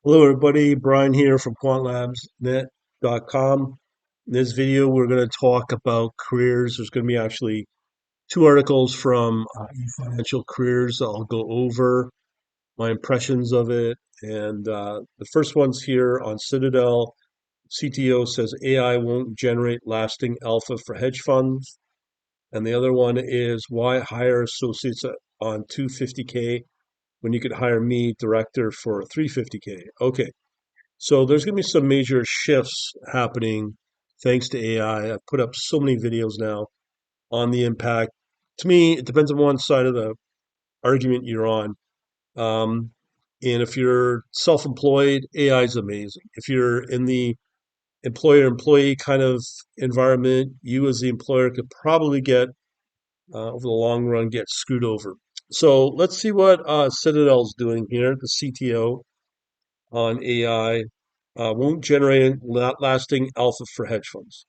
Hello, everybody. Brian here from quantlabsnet.com. In this video, we're going to talk about careers. There's going to be actually two articles from financial careers that I'll go over my impressions of it. And the first one's here on Citadel. CTO says AI won't generate lasting alpha for hedge funds. And the other one is why hire associates on 250K when you could hire me, director, for 350K. Okay. So there's going to be some major shifts happening thanks to AI. I've put up so many videos now on the impact. To me, it depends on one side of the argument you're on. Um, and if you're self-employed, AI is amazing. If you're in the employer-employee kind of environment, you as the employer could probably get, over the long run, get screwed over. So let's see what Citadel's doing here, the CTO on AI won't generate lasting alpha for hedge funds.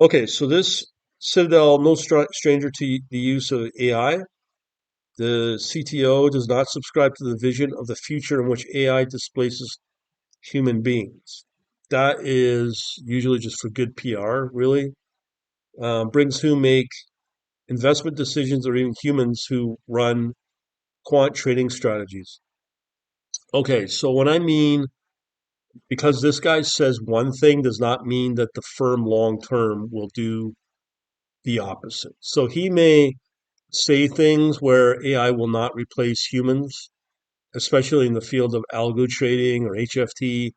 Okay, so this Citadel, no stranger to the use of AI. The CTO does not subscribe to the vision of the future in which AI displaces human beings. That is usually just for good PR, really. Brings who make investment decisions or even humans who run quant trading strategies. Okay, so when I mean because this guy says one thing does not mean that the firm long term will do the opposite. So he may say things where AI will not replace humans, especially in the field of algo trading or HFT.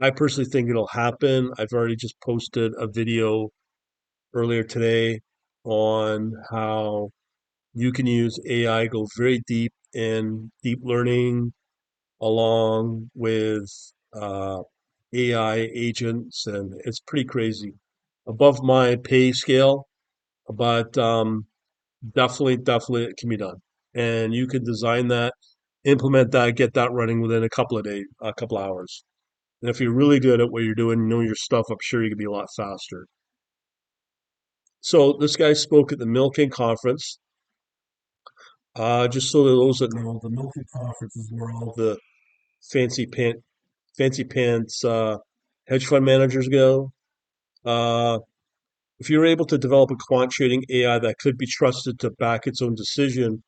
I personally think it'll happen. I've already just posted a video earlier today on how you can use AI, go very deep in deep learning along with AI agents, and it's pretty crazy. Above my pay scale, but definitely it can be done. And you can design that, implement that, get that running within a couple of days, a couple hours. And if you're really good at what you're doing, you know your stuff, I'm sure you can be a lot faster. So this guy spoke at the Milken conference. Just so that those that know, the Milken conference is where all the fancy pant, fancy pants hedge fund managers go. Uh, if you're able to develop a quant trading AI that could be trusted to back its own decision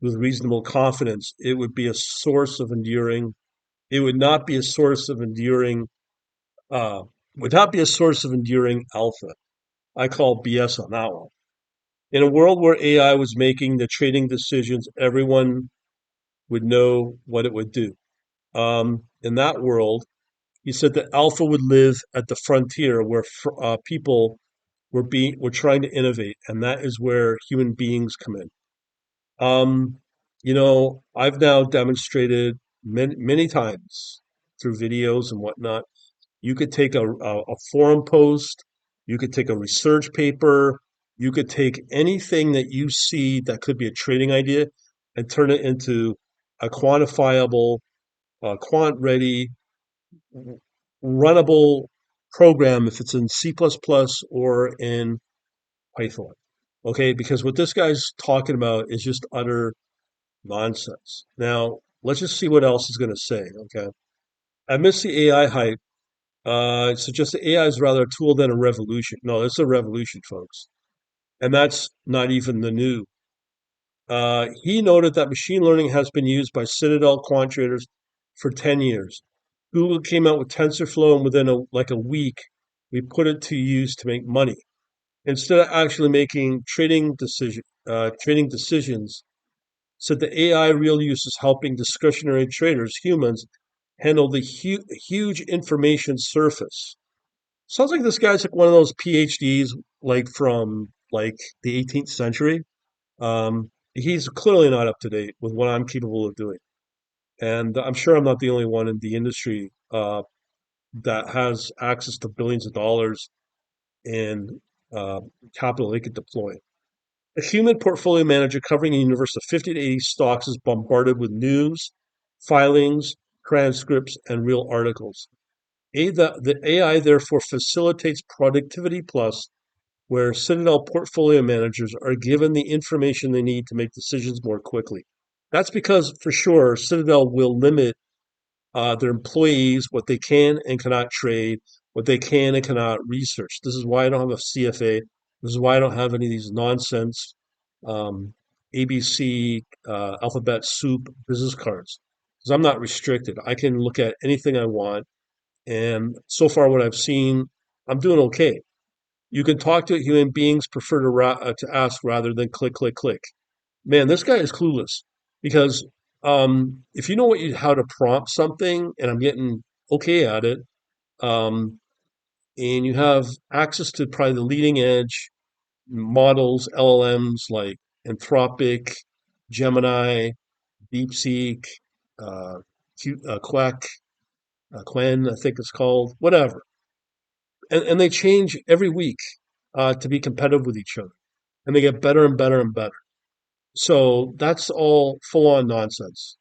with reasonable confidence, it would be a source of enduring. It would not be a source of enduring. Uh, would not be a source of enduring alpha. I call BS on that one. In a world where AI was making the trading decisions, everyone would know what it would do. In that world, he said that alpha would live at the frontier where people were trying to innovate, and that is where human beings come in. Um, I've now demonstrated many times through videos and whatnot. You could take a forum post, you could take a research paper, you could take anything that you see that could be a trading idea and turn it into a quantifiable, quant ready, runnable program if it's in C++ or in Python. Okay, because what this guy's talking about is just utter nonsense. Now, let's just see what else he's going to say. Okay. Amidst the AI hype, it suggests that AI is rather a tool than a revolution. No, it's a revolution, folks. And that's not even the new. He noted that machine learning has been used by Citadel quant traders for 10 years. Google came out with TensorFlow, and within a week, we put it to use to make money. Instead of actually making trading decisions, said the AI real use is helping discretionary traders, humans, handle the huge information surface. Sounds like this guy's like one of those PhDs, like from like the 18th century. He's clearly not up to date with what I'm capable of doing, and I'm sure I'm not the only one in the industry that has access to billions of dollars in uh, capital they could deploy. A human portfolio manager covering a universe of 50 to 80 stocks is bombarded with news, filings, transcripts, and real articles. The AI therefore facilitates productivity plus, where Citadel portfolio managers are given the information they need to make decisions more quickly. That's because, for sure, Citadel will limit their employees what they can and cannot trade, what they can and cannot research. This is why I don't have a CFA. This is why I don't have any of these nonsense um, ABC alphabet soup business cards. Because I'm not restricted. I can look at anything I want. And so far, what I've seen, I'm doing okay. You can talk to human beings, prefer to ask rather than click, click, click. Man, this guy is clueless because if you know how to prompt something, and I'm getting okay at it, um, and you have access to probably the leading edge models, LLMs like Anthropic, Gemini, DeepSeek, uh, Quack, Quen, I think it's called, whatever, and they change every week to be competitive with each other, and they get better and better and better. So that's all full on nonsense.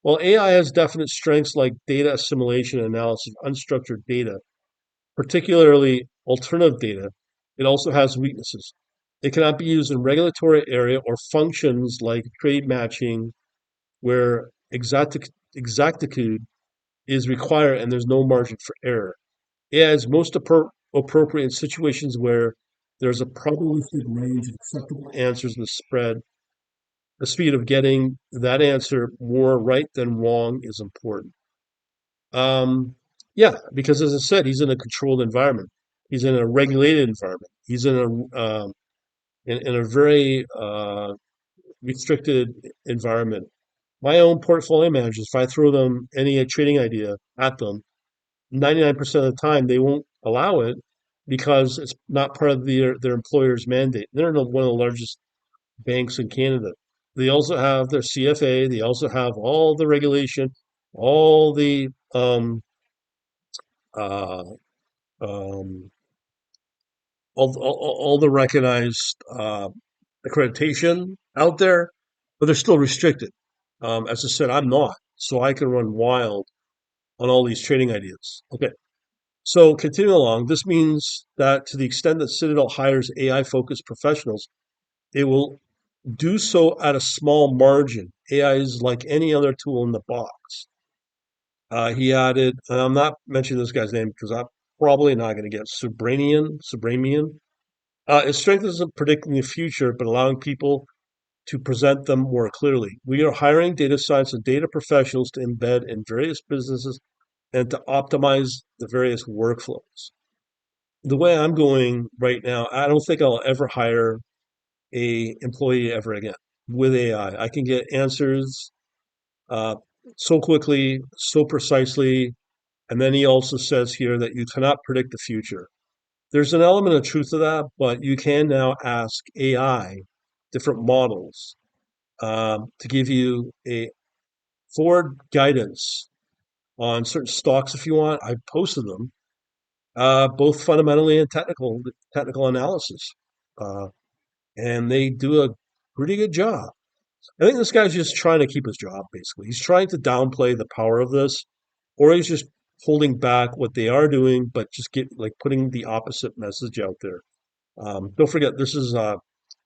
While AI has definite strengths like data assimilation and analysis of unstructured data, particularly alternative data, it also has weaknesses. It cannot be used in regulatory area or functions like trade matching, where exactitude is required and there's no margin for error. AI is most appropriate in situations where there's a probabilistic range of acceptable answers with spread. The speed of getting that answer more right than wrong is important. Um, yeah, because as I said, he's in a controlled environment. He's in a regulated environment. He's in a very restricted environment. My own portfolio managers, if I throw them any trading idea at them, 99% of the time they won't allow it because it's not part of their employer's mandate. They're one of the largest banks in Canada. They also have their CFA. They also have all the regulation, all the uh, um, all the recognized accreditation out there, but they're still restricted. As I said, I'm not, so I can run wild on all these trading ideas. Okay, so continuing along, this means that to the extent that Citadel hires AI-focused professionals, it will do so at a small margin. AI is like any other tool in the box. He added, and I'm not mentioning this guy's name because I'm probably not going to get Subramanian. It strengthens in predicting the future, but allowing people to present them more clearly. We are hiring data science and data professionals to embed in various businesses and to optimize the various workflows. The way I'm going right now, I don't think I'll ever hire a employee ever again with AI. I can get answers uh, so quickly, so precisely, and then he also says here that you cannot predict the future. There's an element of truth to that, but you can now ask AI, different models, to give you a forward guidance on certain stocks if you want. I posted them, both fundamentally and technical analysis, uh, and they do a pretty good job. I think this guy's just trying to keep his job. Basically, he's trying to downplay the power of this, or he's just holding back what they are doing, but just putting the opposite message out there. Don't forget, this is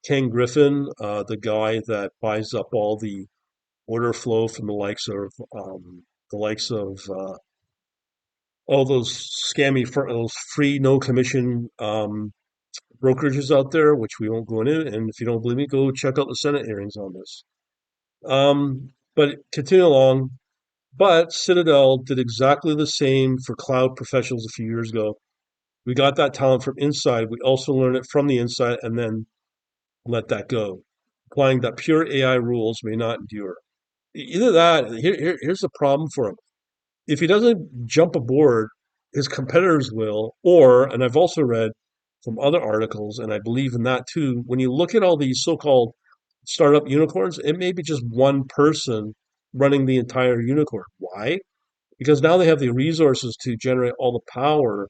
Ken Griffin, the guy that buys up all the order flow from the likes of all those those free no commission brokerages out there, which we won't go into. And if you don't believe me, go check out the Senate hearings on this. But continue along. But Citadel did exactly the same for cloud professionals a few years ago. We got that talent from inside. We also learned it from the inside and then let that go. Applying that pure AI rules may not endure. Either that, here's the problem for him. If he doesn't jump aboard, his competitors will, or, and I've also read from other articles, and I believe in that too, when you look at all these so-called startup unicorns, it may be just one person running the entire unicorn. Why? Because now they have the resources to generate all the power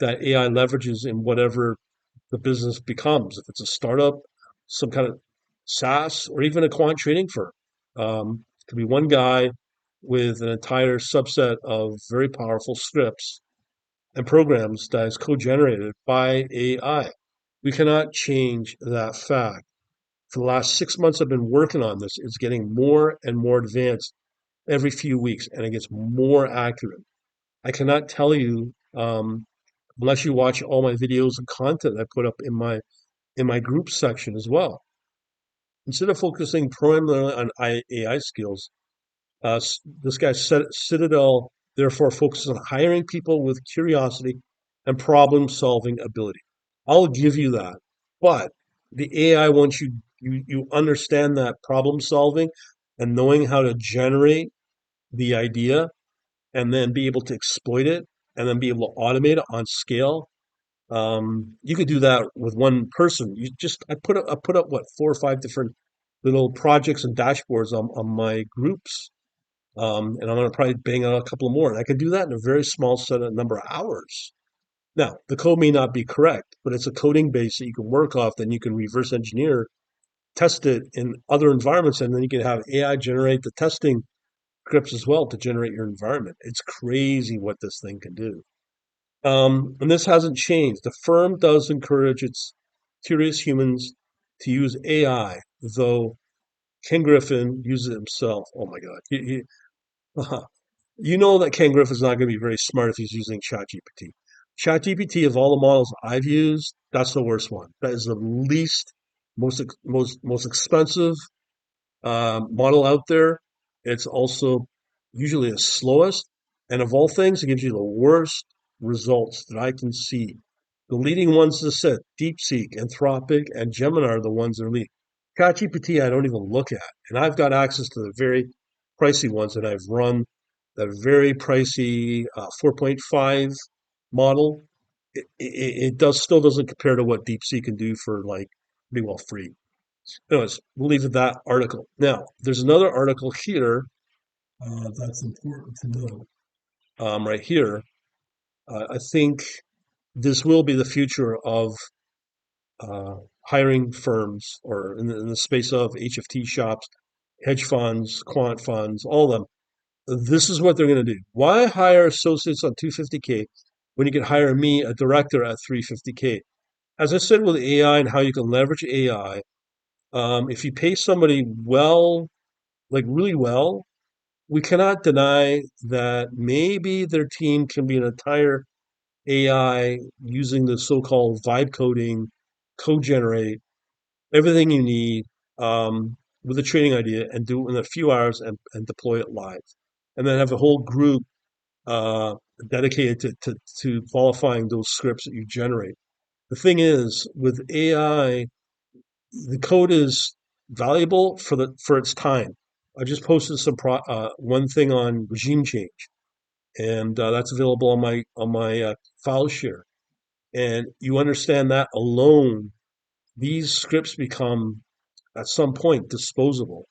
that AI leverages in whatever the business becomes. If it's a startup, some kind of SaaS, or even a quant trading firm. It could be one guy with an entire subset of very powerful scripts and programs that is co-generated by AI. We cannot change that fact. For the last 6 months, I've been working on this. It's getting more and more advanced. every few weeks, and it gets more accurate. I cannot tell you unless you watch all my videos and content I put up in my group section as well. Instead of focusing primarily on AI skills, this guy Citadel therefore focuses on hiring people with curiosity and problem-solving ability. I'll give you that, but the AI once you understand that problem solving and knowing how to generate the idea and then be able to exploit it and then be able to automate it on scale. You could do that with one person. I put up what 4 or 5 different little projects and dashboards on my groups, and I'm going to probably bang out a couple more. And I can do that in a very small set of number of hours. Now, the code may not be correct, but it's a coding base that you can work off. Then you can reverse engineer, test it in other environments, and then you can have AI generate the testing scripts as well to generate your environment. It's crazy what this thing can do. And this hasn't changed. The firm does encourage its curious humans to use AI, though Ken Griffin uses it himself. Oh my God. You know that Ken Griffin's not going to be very smart if he's using ChatGPT. ChatGPT, of all the models I've used, that's the worst one. That is the least, most expensive model out there. It's also usually the slowest, and of all things, it gives you the worst results that I can see. The leading ones to set, DeepSeek, Anthropic, and Gemini are the ones that are leading. ChatGPT, I don't even look at, and I've got access to the very pricey ones that I've run. The very pricey 4.5 model. It does still doesn't compare to what DeepSeek can do for like pretty well free. Anyways, we'll leave it that article. Now, there's another article here that's important to know. Right here, I think this will be the future of hiring firms, or in the space of HFT shops, hedge funds, quant funds, all of them. This is what they're going to do. Why hire associates on 250K when you can hire me, a director, at 350K? As I said with AI and how you can leverage AI, if you pay somebody well, like really well, we cannot deny that maybe their team can be an entire AI using the so-called vibe coding, code generate, everything you need with a training idea and do it in a few hours and deploy it live. And then have a whole group uh, dedicated to qualifying those scripts that you generate. The thing is, with AI, the code is valuable for its time. I just posted one thing on regime change, and that's available on my file share. And you understand that alone, these scripts become at some point disposable,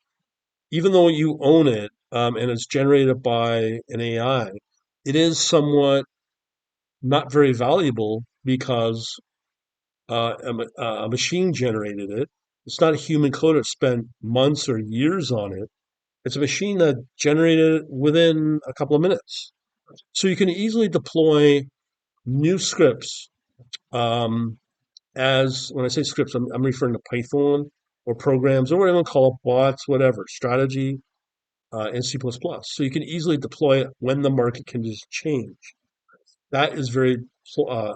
even though you own it and it's generated by an AI. It is somewhat not very valuable because a machine generated it. It's not a human coder that spent months or years on it. It's a machine that generated it within a couple of minutes. So you can easily deploy new scripts. Um, as when I say scripts, I'm referring to Python or programs or whatever you call it, bots, whatever, strategy, and C++. So you can easily deploy it when the market conditions change. That is very, uh,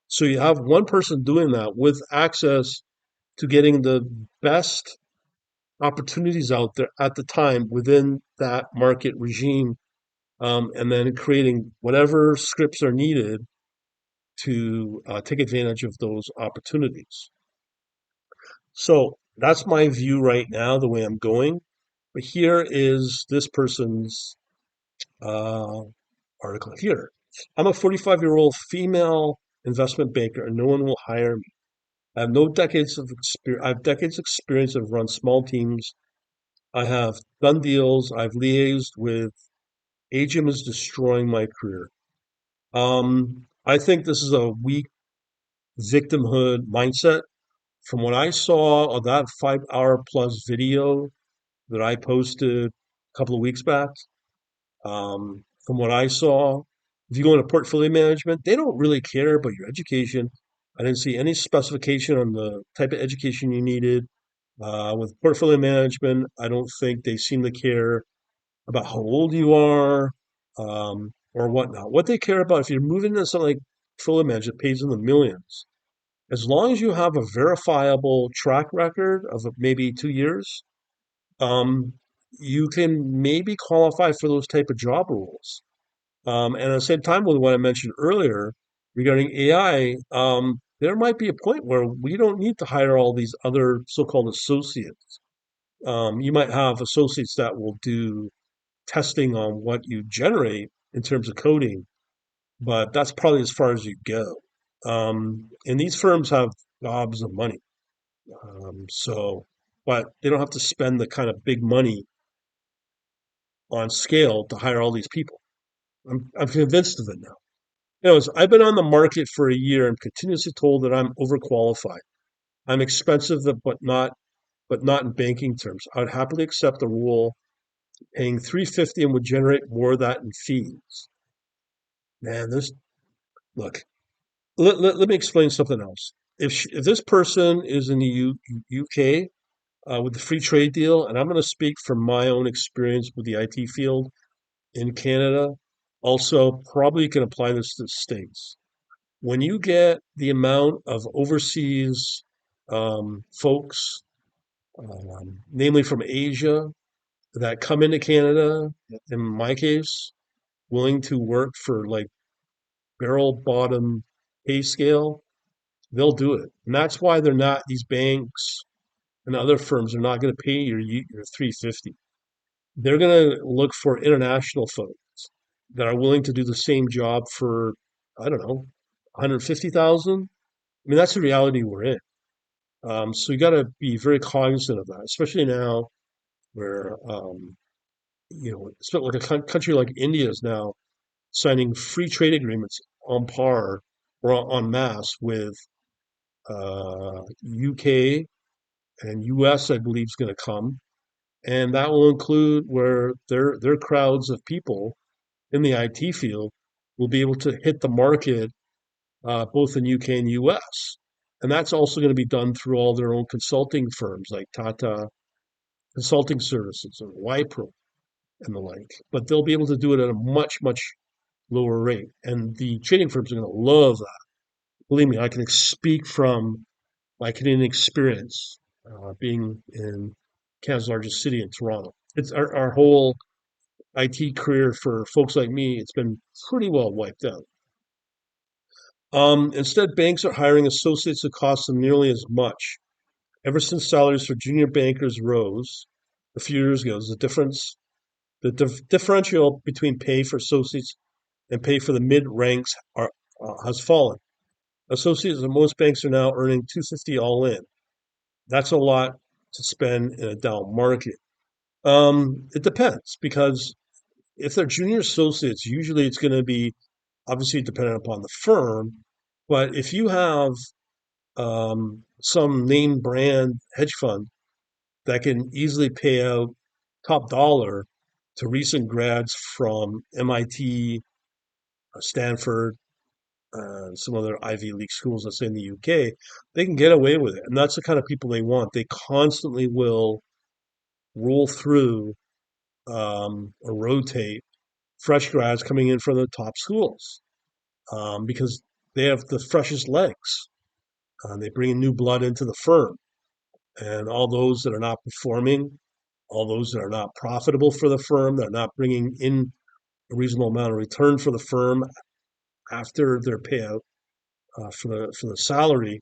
so you have one person doing that with access to getting the best opportunities out there at the time within that market regime, and then creating whatever scripts are needed to take advantage of those opportunities. So that's my view right now, the way I'm going. But here is this person's uh, article here. I'm a 45-year-old female investment banker, and no one will hire me. I have no decades of experience. I have decades of experience. I've run small teams. I have done deals. I've liaised with. Agent is destroying my career. I think this is a weak victimhood mindset. From what I saw of that 5 hour plus video that I posted a couple of weeks back, from what I saw, if you go into portfolio management, they don't really care about your education. I didn't see any specification on the type of education you needed. With portfolio management, I don't think they seem to care about how old you are, or whatnot. What they care about, if you're moving into something like Fully Managed, it pays in the millions. As long as you have a verifiable track record of maybe 2 years, um, you can maybe qualify for those type of job roles. And at the same time, with what I mentioned earlier regarding AI, there might be a point where we don't need to hire all these other so-called associates. You might have associates that will do testing on what you generate in terms of coding, but that's probably as far as you go. And these firms have gobs of money. But they don't have to spend the kind of big money on scale to hire all these people. I'm convinced of it now. Anyways, I've been on the market for a year and continuously told that I'm overqualified. I'm expensive, but not in banking terms. I would happily accept a role paying 350 and would generate more of that in fees. Man, this look. Let me explain something else. If this person is in the UK with the free trade deal, and I'm going to speak from my own experience with the IT field in Canada, also probably can apply this to the States. When you get the amount of overseas folks, namely from Asia, that come into Canada, in my case, willing to work for like barrel bottom pay scale, they'll do it. And that's why they're not, these banks and other firms are not going to pay your 350. They're going to look for international folks that are willing to do the same job for, I don't know, 150,000. I mean, that's the reality we're in. So you got to be very cognizant of that, especially now where, like a country like India is now signing free trade agreements on par or en masse with UK and US, I believe, is going to come, and that will include where their crowds of people in the IT field will be able to hit the market both in UK and US. And that's also going to be done through all their own consulting firms like Tata Consulting Services or Wipro and the like. But they'll be able to do it at a much, much lower rate. And the trading firms are going to love that. Believe me, I can speak from my Canadian experience being in Canada's largest city in Toronto. It's our whole IT career for folks like me, it's been pretty well wiped out. Instead, banks are hiring associates that cost them nearly as much. Ever since salaries for junior bankers rose a few years ago, the differential between pay for associates and pay for the mid ranks has fallen. Associates at most banks are now earning 250 all in. That's a lot to spend in a down market. It depends because if they're junior associates, usually it's going to be obviously dependent upon the firm. But if you have some name brand hedge fund that can easily pay out top dollar to recent grads from MIT, Stanford, some other Ivy League schools, let's say in the UK, they can get away with it. And that's the kind of people they want. They constantly will roll through or rotate fresh grads coming in from the top schools because they have the freshest legs. They bring in new blood into the firm. And all those that are not performing, all those that are not profitable for the firm, that are not bringing in a reasonable amount of return for the firm after their payout for the salary,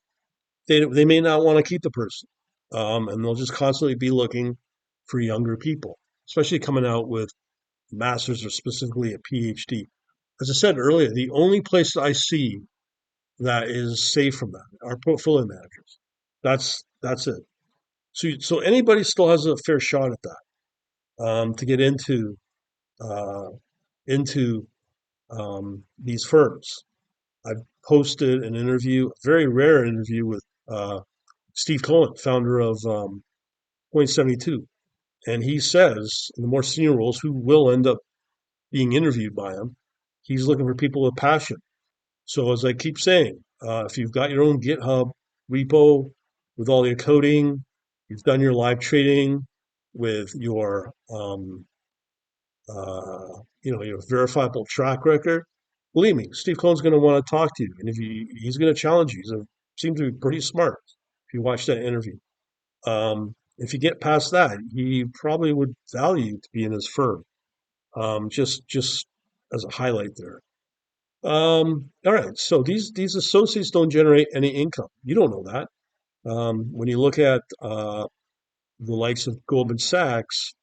they may not want to keep the person, and they'll just constantly be looking for younger people, especially coming out with masters or specifically a PhD. As I said earlier, the only place I see that is safe from that are portfolio managers. That's it. So anybody still has a fair shot at that to get uh, into these firms. I've posted an interview, a very rare interview with Steve Cohen, founder of Point 72. And he says, in the more senior roles, who will end up being interviewed by him, he's looking for people with passion. So, as I keep saying, if you've got your own GitHub repo with all your coding, you've done your live trading with your your verifiable track record, believe me, Steve Cohen's going to want to talk to you. And if he's going to challenge you. Seems to be pretty smart if you watch that interview. If you get past that, he probably would value you to be in his firm. Just as a highlight there. All right. So these associates don't generate any income. You don't know that. When you look at the likes of Goldman Sachs,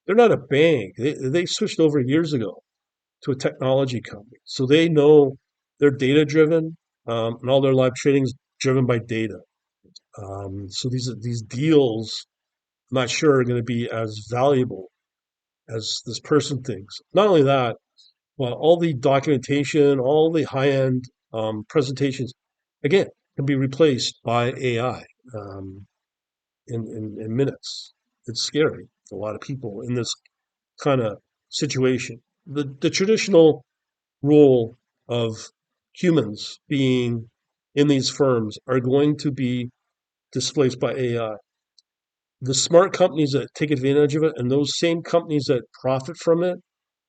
they're not a bank. They switched over years ago to a technology company, so they know they're data driven, and all their live trading is driven by data. So these deals, I'm not sure are going to be as valuable as this person thinks. Not only that, well, all the documentation, all the high-end presentations, again, can be replaced by AI in minutes. It's scary for a lot of people in this kind of situation. The traditional role of humans being in these firms are going to be displaced by AI. The smart companies that take advantage of it and those same companies that profit from it,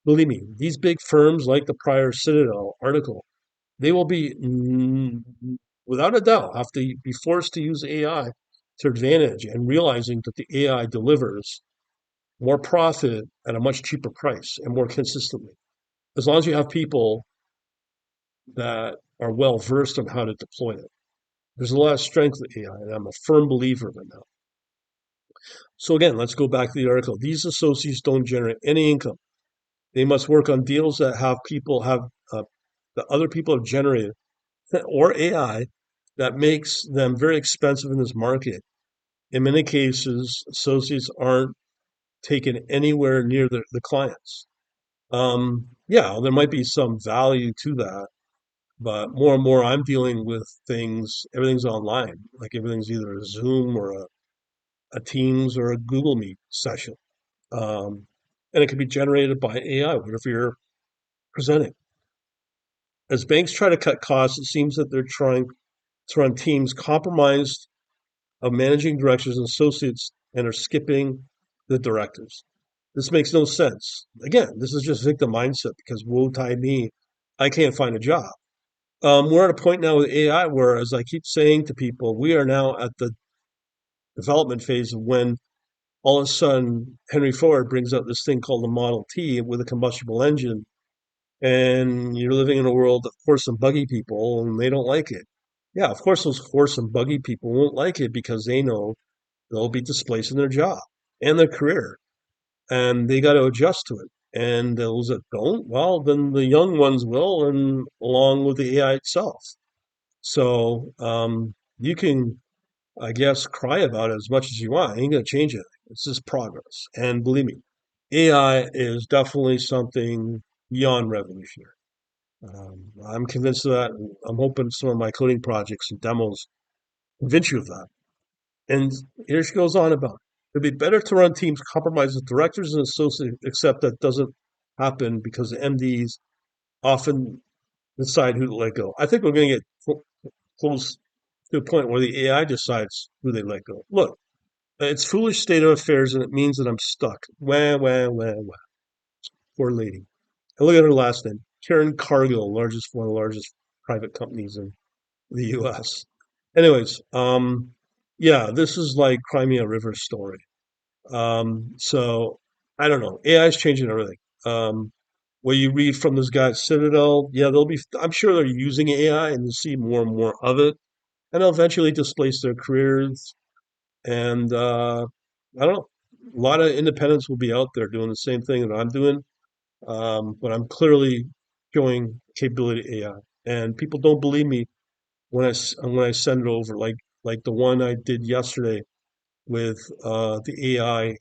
believe me, these big firms like the prior Citadel article, they will be, without a doubt, have to be forced to use AI to advantage and realizing that the AI delivers more profit at a much cheaper price and more consistently. As long as you have people that are well versed on how to deploy it. There's a lot of strength with AI, and I'm a firm believer of it now. So again, let's go back to the article. These associates don't generate any income. They must work on deals that uh, that other people have generated or AI that makes them very expensive in this market. In many cases, associates aren't taken anywhere near the clients. Yeah, there might be some value to that, but more and more I'm dealing with everything's online. Like everything's either a Zoom or a Teams or a Google Meet session. And it can be generated by AI, whatever you're presenting. As banks try to cut costs, it seems that they're trying to run teams compromised of managing directors and associates and are skipping the directors. This makes no sense. Again, this is just victim mindset because woe tie me, I can't find a job. We're at a point now with AI where, as I keep saying to people, we are now at the development phase of when all of a sudden Henry Ford brings out this thing called the Model T with a combustible engine, and you're living in a world of horse and buggy people, and they don't like it. Yeah, of course, those horse and buggy people won't like it because they know they'll be displacing their job and their career, and they got to adjust to it. And those that don't, well, then the young ones will, and along with the AI itself. So you can, I guess, cry about it as much as you want. It ain't gonna change it. It's just progress. And believe me, AI is definitely something beyond revolutionary. I'm convinced of that. And I'm hoping some of my coding projects and demos convince you of that. And here she goes on about it'd be better to run teams compromised with directors and associates, except that doesn't happen because the MDs often decide who to let go. I think we're going to get close to the point where the AI decides who they let go. Look, it's foolish state of affairs, and it means that I'm stuck. Wah, wah, wah, wah. Poor lady. And look at her last name. Karen Cargill, one of the largest private companies in the U.S. Anyways, yeah, this is like Crimea River story. So I don't know. AI is changing everything. What you read from this guy at Citadel, yeah, I'm sure they're using AI and you'll see more and more of it, and they'll eventually displace their careers. And I don't know. A lot of independents will be out there doing the same thing that I'm doing, but I'm clearly showing capability to AI. And people don't believe me when I send it over, like the one I did yesterday with the AI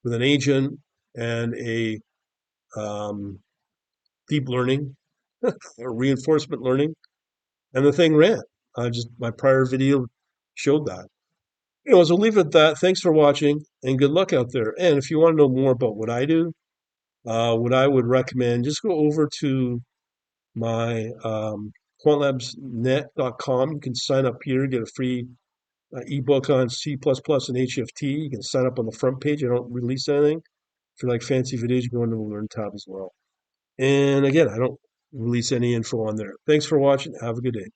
with an agent and a um, deep learning or reinforcement learning, and the thing ran. Just my prior video showed that. So leave it at that. Thanks for watching, and good luck out there. And if you want to know more about what I do, what I would recommend, just go over to my quantlabsnet.com. You can sign up here, get a free ebook on C++ and HFT. You can sign up on the front page. I don't release anything. If you like fancy videos, you can go into the Learn tab as well. And again, I don't release any info on there. Thanks for watching. Have a good day.